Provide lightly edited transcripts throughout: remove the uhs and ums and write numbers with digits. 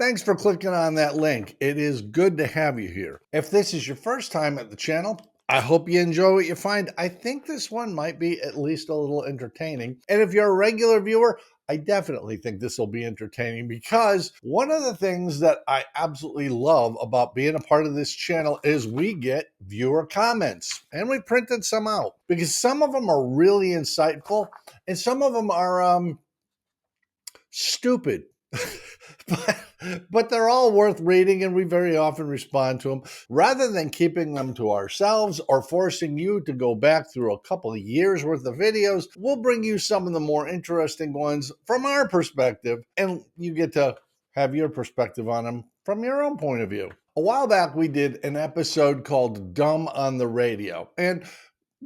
Thanks for clicking on that link. It is good to have you here. If this is your first time at the channel, I hope you enjoy what you find. I think this one might be at least a little entertaining. And if you're a regular viewer, I definitely think this will be entertaining because one of the things that I absolutely love about being a part of this channel is we get viewer comments, and we printed some out because some of them are really insightful and some of them are stupid. but they're all worth reading, and we very often respond to them. Rather than keeping them to ourselves or forcing you to go back through a couple of years worth of videos, we'll bring you some of the more interesting ones from our perspective, and you get to have your perspective on them from your own point of view. A while back, we did an episode called Dumb on the Radio, and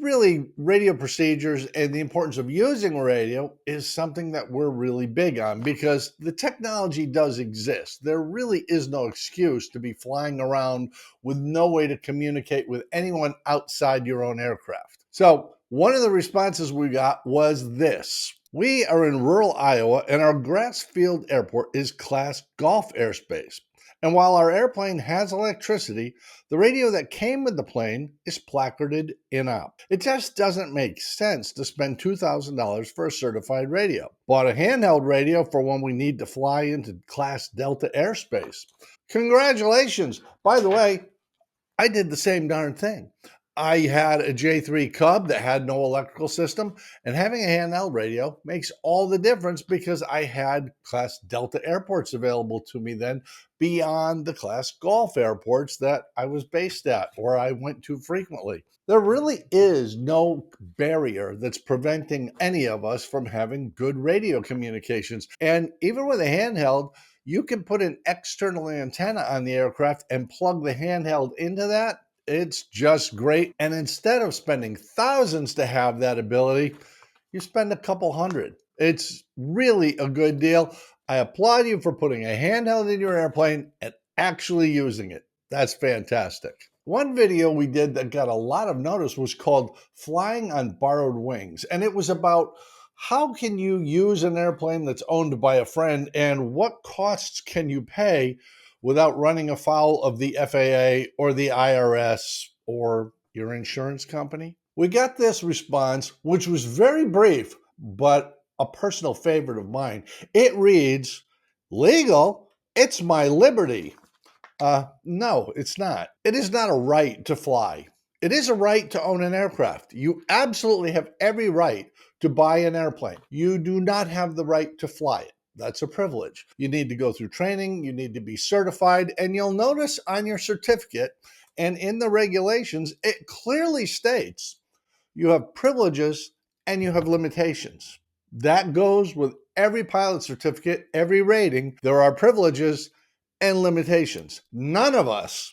really, radio procedures and the importance of using radio is something that we're really big on because the technology does exist. There really is no excuse to be flying around with no way to communicate with anyone outside your own aircraft. So one of the responses we got was this. We are in rural Iowa and our grass field airport is class golf airspace. And while our airplane has electricity, the radio that came with the plane is placarded in-op. It just doesn't make sense to spend $2,000 for a certified radio. Bought a handheld radio for when we need to fly into Class Delta airspace. Congratulations! By the way, I did the same darn thing. I had a J3 Cub that had no electrical system, and having a handheld radio makes all the difference because I had Class Delta airports available to me then beyond the Class Golf airports that I was based at or I went to frequently. There really is no barrier that's preventing any of us from having good radio communications. And even with a handheld, you can put an external antenna on the aircraft and plug the handheld into that. It's just great. And instead of spending thousands to have that ability, you spend a couple hundred. It's really a good deal. I applaud you for putting a handheld in your airplane and actually using it. That's fantastic. One video we did that got a lot of notice was called Flying on Borrowed Wings. And it was about how can you use an airplane that's owned by a friend and what costs can you pay without running afoul of the FAA or the IRS or your insurance company? We got this response, which was very brief, but a personal favorite of mine. It reads, "Legal? It's my liberty." No, it's not. It is not a right to fly. It is a right to own an aircraft. You absolutely have every right to buy an airplane. You do not have the right to fly it. That's a privilege. You need to go through training, you need to be certified, and you'll notice on your certificate and in the regulations, it clearly states you have privileges and you have limitations. That goes with every pilot certificate, every rating. There are privileges and limitations. None of us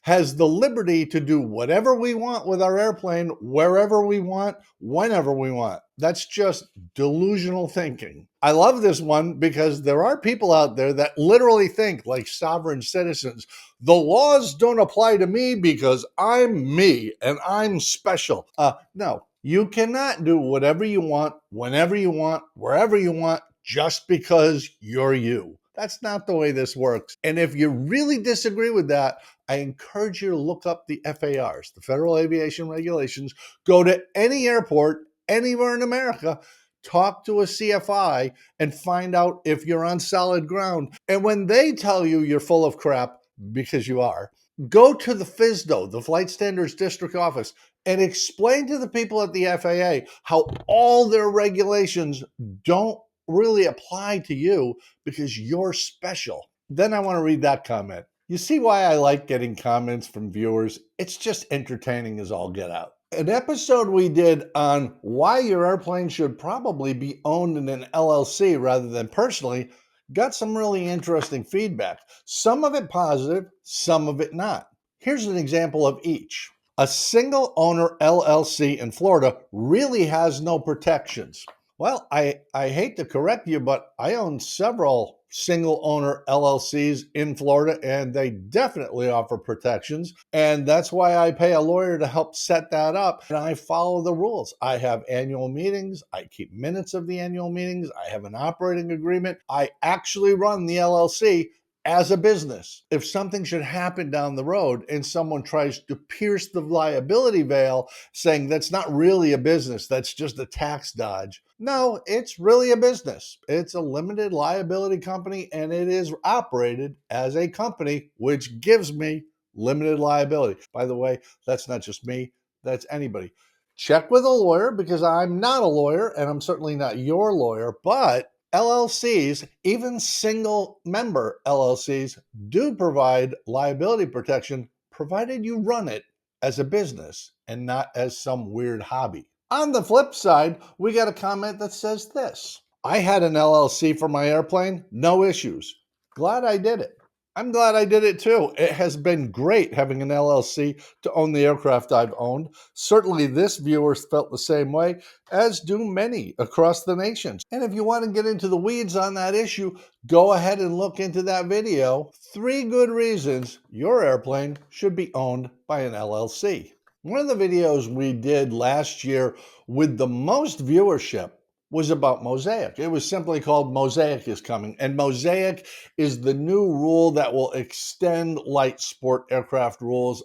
has the liberty to do whatever we want with our airplane, wherever we want, whenever we want. That's just delusional thinking. I love this one because there are people out there that literally think like sovereign citizens. The laws don't apply to me because I'm me and I'm special. No, you cannot do whatever you want, whenever you want, wherever you want, just because you're you. That's not the way this works. And if you really disagree with that, I encourage you to look up the FARs, the Federal Aviation Regulations. Go to any airport anywhere in America, talk to a CFI, and find out if you're on solid ground. And when they tell you you're full of crap, because you are, go to the FSDO, the Flight Standards District Office, and explain to the people at the FAA how all their regulations don't really apply to you because you're special. Then I want to read that comment. You see why I like getting comments from viewers? It's just entertaining as all get out. An episode we did on why your airplane should probably be owned in an LLC rather than personally got some really interesting feedback. Some of it positive, some of it not. Here's an example of each. A single owner LLC in Florida really has no protections. Well, I hate to correct you, but I own several single owner LLCs in Florida, and they definitely offer protections. And that's why I pay a lawyer to help set that up. And I follow the rules. I have annual meetings. I keep minutes of the annual meetings. I have an operating agreement. I actually run the LLC as a business. If something should happen down the road and someone tries to pierce the liability veil saying that's not really a business, that's just a tax dodge. No, it's really a business. It's a limited liability company and it is operated as a company, which gives me limited liability. By the way, that's not just me, that's anybody. Check with a lawyer because I'm not a lawyer and I'm certainly not your lawyer, but LLCs, even single member LLCs, do provide liability protection provided you run it as a business and not as some weird hobby. On the flip side, we got a comment that says this: I had an LLC for my airplane, no issues. Glad I did it. I'm glad I did it too. It has been great having an LLC to own the aircraft I've owned. Certainly, this viewer felt the same way, as do many across the nation. And if you want to get into the weeds on that issue, go ahead and look into that video. 3 good reasons your airplane should be owned by an LLC. One of the videos we did last year with the most viewership was about Mosaic. It was simply called Mosaic is Coming. And Mosaic is the new rule that will extend light sport aircraft rules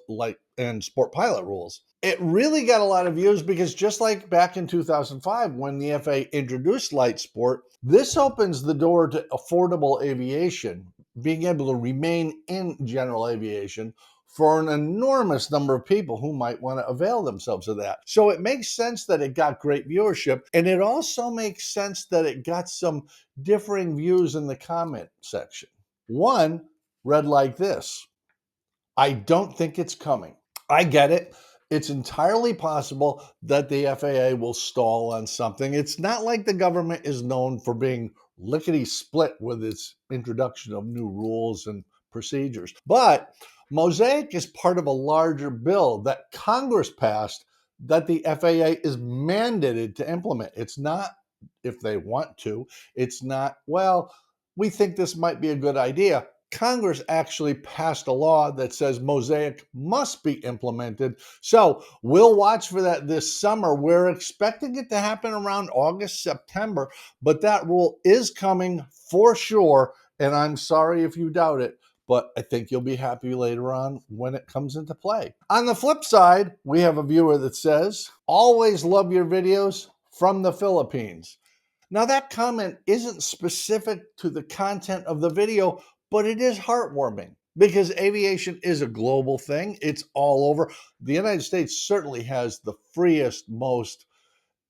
and sport pilot rules. It really got a lot of views because just like back in 2005 when the FAA introduced light sport, this opens the door to affordable aviation, being able to remain in general aviation for an enormous number of people who might want to avail themselves of that. So it makes sense that it got great viewership, and it also makes sense that it got some differing views in the comment section. One read like this: I don't think it's coming. I get it. It's entirely possible that the FAA will stall on something. It's not like the government is known for being lickety split with its introduction of new rules and procedures. But Mosaic is part of a larger bill that Congress passed that the FAA is mandated to implement. It's not if they want to. It's not, well, we think this might be a good idea. Congress actually passed a law that says Mosaic must be implemented. So we'll watch for that this summer. We're expecting it to happen around August, September, but that rule is coming for sure. And I'm sorry if you doubt it, but I think you'll be happy later on when it comes into play. On the flip side, we have a viewer that says, always love your videos from the Philippines. Now, that comment isn't specific to the content of the video, but it is heartwarming because aviation is a global thing. It's all over. The United States certainly has the freest, most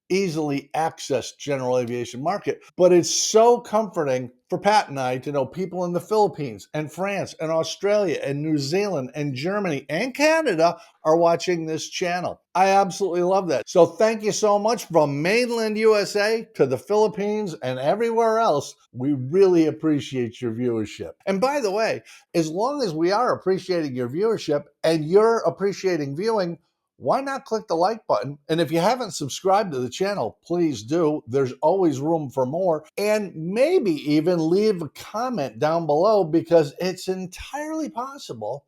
easily accessed general aviation market. But it's so comforting for Pat and I to know people in the Philippines and France and Australia and New Zealand and Germany and Canada are watching this channel. I absolutely love that. So thank you so much from mainland USA to the Philippines and everywhere else. We really appreciate your viewership. And by the way, as long as we are appreciating your viewership and you're appreciating viewing, why not click the like button? And if you haven't subscribed to the channel, please do. There's always room for more. And maybe even leave a comment down below because it's entirely possible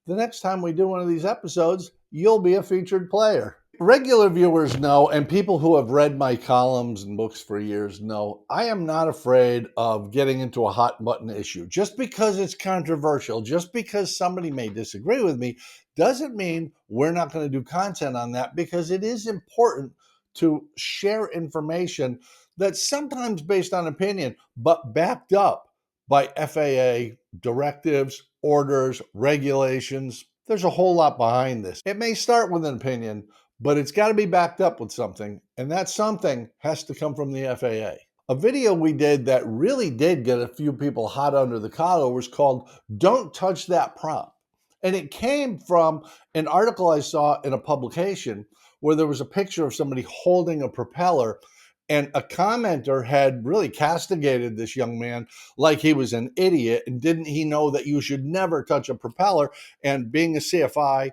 the next time we do one of these episodes, you'll be a featured player. Regular viewers know, and people who have read my columns and books for years know, I am not afraid of getting into a hot button issue. Just because it's controversial, just because somebody may disagree with me, doesn't mean we're not going to do content on that, because it is important to share information that's sometimes based on opinion, but backed up by FAA directives, orders, regulations. There's a whole lot behind this. It may start with an opinion, but it's got to be backed up with something, and that something has to come from the FAA. A video we did that really did get a few people hot under the collar was called Don't Touch That Prop. And it came from an article I saw in a publication where there was a picture of somebody holding a propeller, and a commenter had really castigated this young man like he was an idiot, and didn't he know that you should never touch a propeller? And being a CFI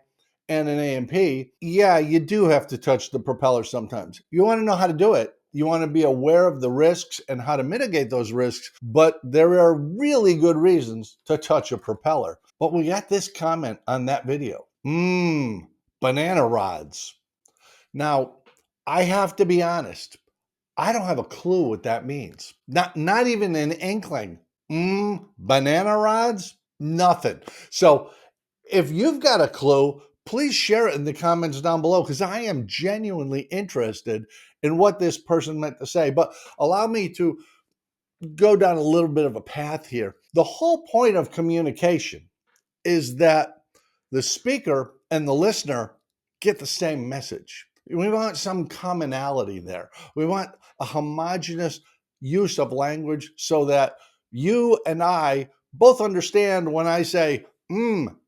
and an AMP, yeah, you do have to touch the propeller sometimes. You want to know how to do it? You want to be aware of the risks and how to mitigate those risks, but there are really good reasons to touch a propeller. But we got this comment on that video. Banana rods. Now, I have to be honest. I don't have a clue what that means. Not even an inkling. Banana rods? Nothing. So if you've got a clue, please share it in the comments down below because I am genuinely interested in what this person meant to say. But allow me to go down a little bit of a path here. The whole point of communication is that the speaker and the listener get the same message. We want some commonality there. We want a homogeneous use of language so that you and I both understand when I say,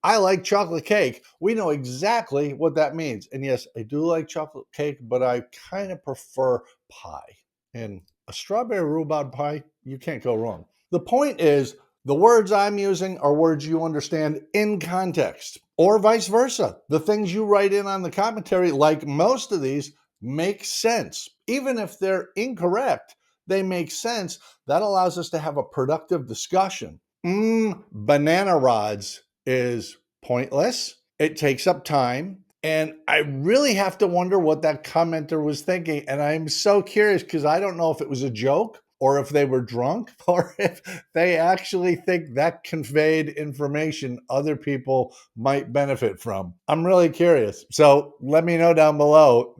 I like chocolate cake. We know exactly what that means. And yes, I do like chocolate cake, but I kind of prefer pie. And a strawberry rhubarb pie, you can't go wrong. The point is, the words I'm using are words you understand in context, or vice versa. The things you write in on the commentary, like most of these, make sense. Even if they're incorrect, they make sense. That allows us to have a productive discussion. Banana rods is pointless. It takes up time. And I really have to wonder what that commenter was thinking. And I'm so curious because I don't know if it was a joke or if they were drunk or if they actually think that conveyed information other people might benefit from. I'm really curious. So let me know down below.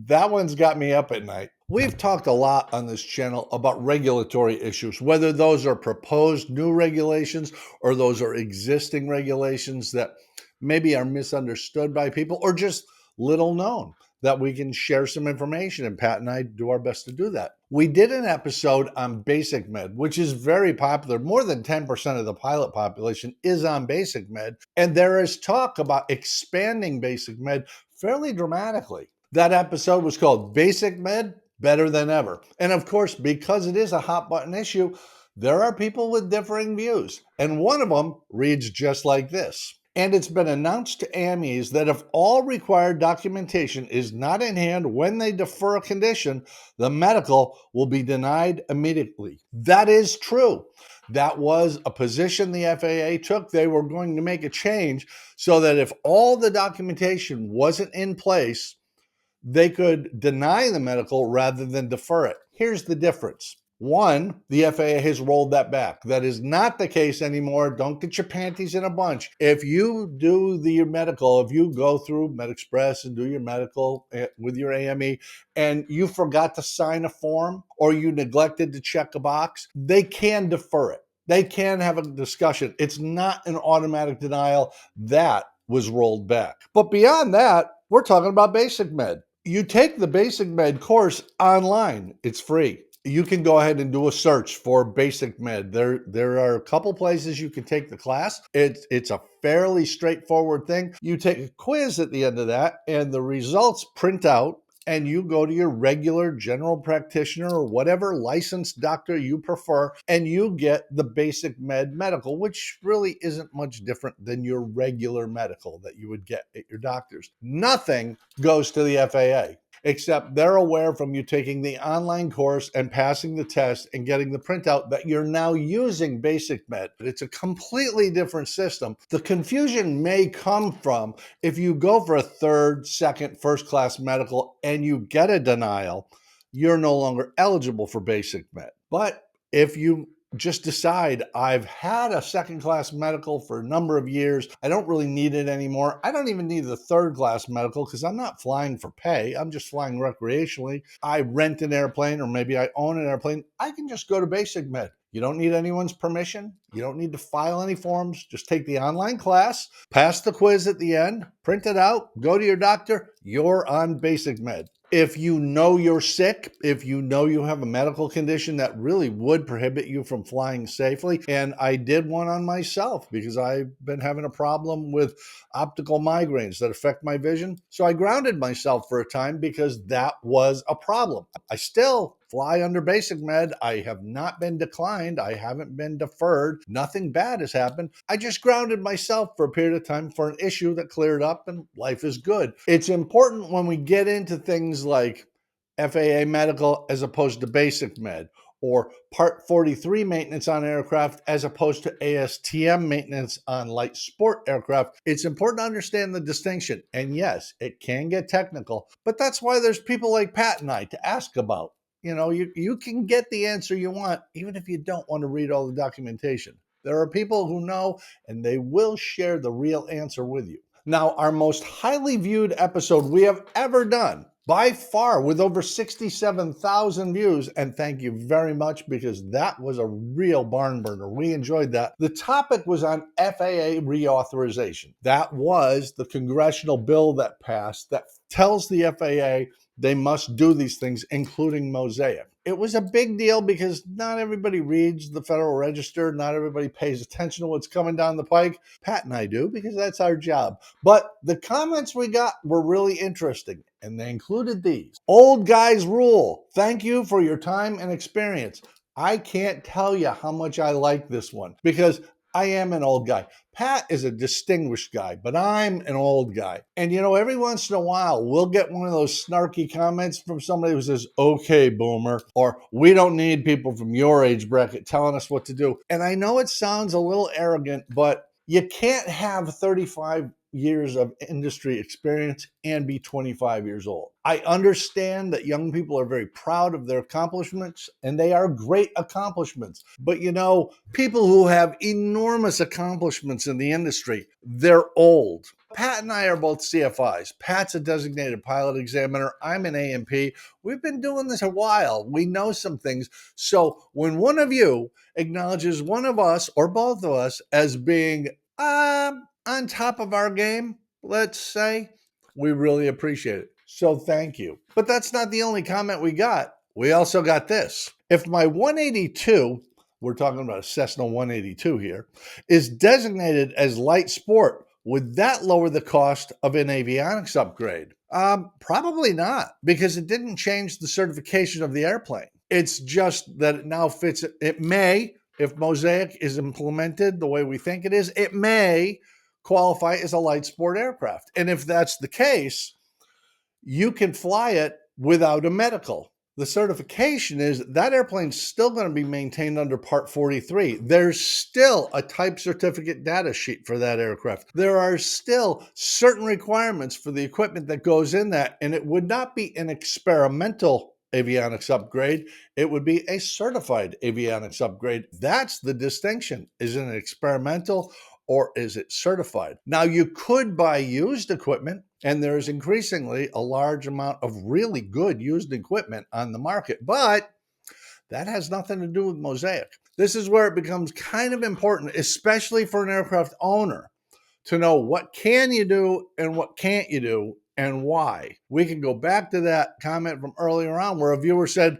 That one's got me up at night. We've talked a lot on this channel about regulatory issues, whether those are proposed new regulations or those are existing regulations that maybe are misunderstood by people or just little known, that we can share some information, and Pat and I do our best to do that. We did an episode on BasicMed, which is very popular. More than 10% of the pilot population is on BasicMed, and there is talk about expanding BasicMed fairly dramatically. That episode was called BasicMed Better Than Ever. And of course, because it is a hot button issue, there are people with differing views. And one of them reads just like this. And it's been announced to AMEs that if all required documentation is not in hand when they defer a condition, the medical will be denied immediately. That is true. That was a position the FAA took. They were going to make a change so that if all the documentation wasn't in place, they could deny the medical rather than defer it. Here's the difference. One, the FAA has rolled that back. That is not the case anymore. Don't get your panties in a bunch. If you do your medical, if you go through MedExpress and do your medical with your AME and you forgot to sign a form or you neglected to check a box, they can defer it. They can have a discussion. It's not an automatic denial. That was rolled back. But beyond that, we're talking about BasicMed. You take the BasicMed course online. It's free. You can go ahead and do a search for BasicMed. There are a couple places you can take the class. It's a fairly straightforward thing. You take a quiz at the end of that, and the results print out, and you go to your regular general practitioner or whatever licensed doctor you prefer, and you get the BasicMed medical, which really isn't much different than your regular medical that you would get at your doctor's. Nothing goes to the FAA. Except they're aware from you taking the online course and passing the test and getting the printout that you're now using BasicMed. It's a completely different system. The confusion may come from if you go for a third, second, first class medical and you get a denial, you're no longer eligible for BasicMed. But if you just decide I've had a second class medical for a number of years, I don't really need it anymore. I don't even need the third class medical because I'm not flying for pay. I'm just flying recreationally. I rent an airplane or maybe I own an airplane. I can just go to BasicMed. You don't need anyone's permission. You don't need to file any forms. Just take the online class, pass the quiz at the end, print it out, go to your doctor. You're on BasicMed. If you know you're sick, if you know you have a medical condition that really would prohibit you from flying safely, and I did one on myself because I've been having a problem with optical migraines that affect my vision. So I grounded myself for a time because that was a problem. I still fly under BasicMed. I have not been declined. I haven't been deferred. Nothing bad has happened. I just grounded myself for a period of time for an issue that cleared up and life is good. It's important when we get into things like FAA medical as opposed to basic med, or Part 43 maintenance on aircraft as opposed to ASTM maintenance on light sport aircraft. It's important to understand the distinction. And yes, it can get technical, but that's why there's people like Pat and I to ask about. You can get the answer you want, even if you don't want to read all the documentation. There are people who know, and they will share the real answer with you. Now, our most highly viewed episode we have ever done, by far, with over 67,000 views, and thank you very much, because that was a real barn burner. We enjoyed that. The topic was on FAA reauthorization. That was the congressional bill that passed that tells the FAA they must do these things, including Mosaic. It was a big deal because not everybody reads the Federal Register. Not everybody pays attention to what's coming down the pike. Pat and I do, because that's our job. But the comments we got were really interesting, and they included these. Old guys rule. Thank you for your time and experience. I can't tell you how much I like this one, because I am an old guy. Pat is a distinguished guy, but I'm an old guy. And every once in a while, we'll get one of those snarky comments from somebody who says, "Okay, boomer," or "We don't need people from your age bracket telling us what to do." And I know it sounds a little arrogant, but you can't have 35 years of industry experience and be 25 years old. I understand that young people are very proud of their accomplishments, and they are great accomplishments. But people who have enormous accomplishments in the industry, they're old. Pat and I are both CFIs. Pat's a designated pilot examiner. I'm an A&P. We've been doing this a while. We know some things. So when one of you acknowledges one of us or both of us as being on top of our game, let's say, we really appreciate it. So thank you. But that's not the only comment we got. We also got this. If my 182, we're talking about a Cessna 182 here, is designated as light sport, would that lower the cost of an avionics upgrade? Probably not, because it didn't change the certification of the airplane. It's just that it now fits. It may, if Mosaic is implemented the way we think it is, it may qualify as a light sport aircraft. And if that's the case, you can fly it without a medical. The certification is that airplane's still going to be maintained under Part 43. There's still a type certificate data sheet for that aircraft. There are still certain requirements for the equipment that goes in that, and it would not be an experimental avionics upgrade. It would be a certified avionics upgrade. That's the distinction. Is it an experimental or is it certified? Now, you could buy used equipment, and there's increasingly a large amount of really good used equipment on the market, but that has nothing to do with Mosaic. This is where it becomes kind of important, especially for an aircraft owner, to know what can you do and what can't you do and why. We can go back to that comment from earlier on where a viewer said,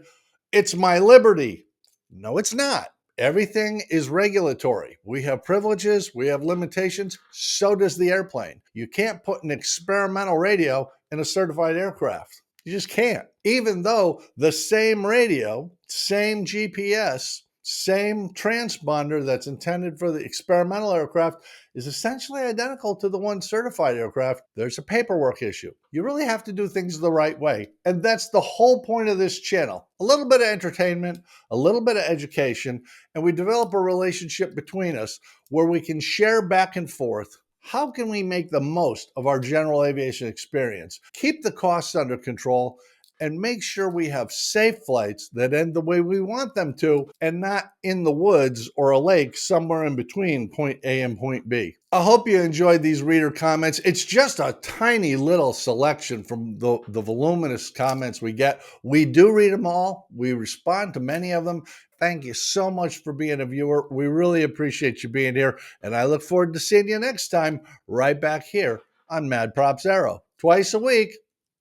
"It's my liberty." No, it's not. Everything is regulatory. We have privileges, we have limitations, so does the airplane. You can't put an experimental radio in a certified aircraft. You just can't. Even though the same radio, same GPS, same transponder that's intended for the experimental aircraft is essentially identical to the one certified aircraft, there's a paperwork issue. You really have to do things the right way. And that's the whole point of this channel. A little bit of entertainment, a little bit of education, and we develop a relationship between us where we can share back and forth. How can we make the most of our general aviation experience, keep the costs under control, and make sure we have safe flights that end the way we want them to, and not in the woods or a lake somewhere in between point A and point B. I hope you enjoyed these reader comments. It's just a tiny little selection from the voluminous comments we get. We do read them all. We respond to many of them. Thank you so much for being a viewer. We really appreciate you being here, and I look forward to seeing you next time right back here on MadPropsAero. Twice a week.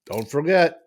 Don't forget.